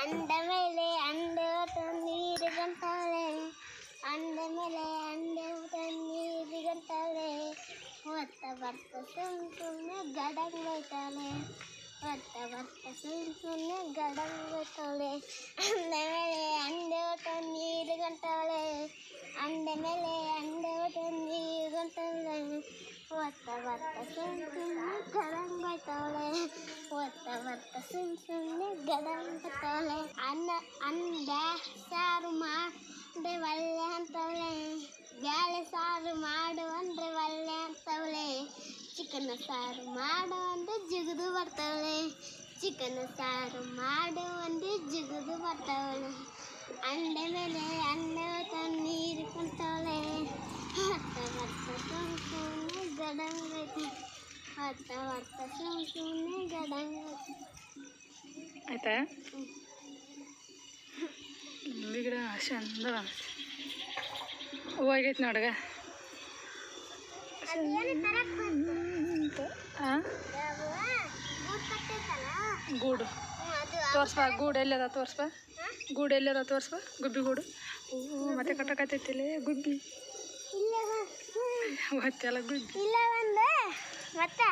ಅಂಡ ಮೇಲೆ ಅಂಡೆ ನೀರು ಗಂಟಾಳೆ ಅಂಡ ಮೇಲೆ ಅಂಡೆ ನೀರು ಗಂಟಾಳೆ ಹೊತ್ತ ಬರ್ತ ಸುಮ್ಮನೆ ಗಡಂಗ್ ಬೈತಾಳೆ ಹೊತ್ತ ಬರ್ತ ಸುಮ್ಮನೆ ಗಡಂಗ್ ಬೈತಾಳೆ ಅಂಡ ಮೇಲೆ ಅಂಡೆ ನೀರು ಗಂಟಾಳೆ ಅಂಡ ಮೇಲೆ ಅಂಡೆ ನೀರು ಗಂಟಾಳೆ ಹೊತ್ತ ಬರ್ತ ಸುಮ್ಮನೆ ಗಡಂಗ್ ಬೈತಾಳೆ ಹೊತ್ತ ಬರ್ತ ಸುಮ್ಮನೆ ಗಡಂಗ್ ಬೈತಾಳೆ ಅಂಡ ಸಾರು ಮಾಡಿ ಒಳ್ಳೆ ಅಂತವಳೆ ಬ್ಯಾಳೆ ಸಾರು ಮಾಡು ಅಂದರೆ ಒಳ್ಳೆ ಅಂತವಳೆ ಚಿಕನ್ ಸಾರು ಮಾಡು ಅಂದರೆ ಜಿಗಿದು ಬರ್ತಾವಳೆ ಚಿಕನ್ ಸಾರು ಮಾಡು ಅಂದರೆ ಜಿಗಿದು ಬರ್ತಾವಳೆ ಅಂಡೆ ಮೇಲೆ ಅಂಡೆ ನೀರು ಕುಂತವಳೆ ಹೊತ್ತ ಬರ್ತ ಸುಮ್ಮನೆ ಗಡಂಗ್ ಬೈತಾಳೆ ಹೊತ್ತ ಬರ್ತ ಸುಮ್ಮನೆ ಗಡಂಗ್ ಆಯ್ತಾ ಲಿಂಬೆ ಗಿಡ ಚಂದ ಹೂವಾಗೈತೆ ನೋಡ್ಗ ಗೂಡು ತೋರ್ಸ್ಬಾ ಗೂಡು ಎಲ್ಲದ ತೋರ್ಸ್ಬಾ ಗೂಡು ಎಲ್ಲದ ತೋರ್ಸ್ಬಾ ಗುಬ್ಬಿ ಗೂಡು ಮತ್ತೆ ಕಟ್ಟಕತ್ತೈತಿಲ್ಲ ಗುಬ್ಬಿ ಮತ್ತೆಲ್ಲ ಗುಬ್ಬಿ ಮತ್ತೆ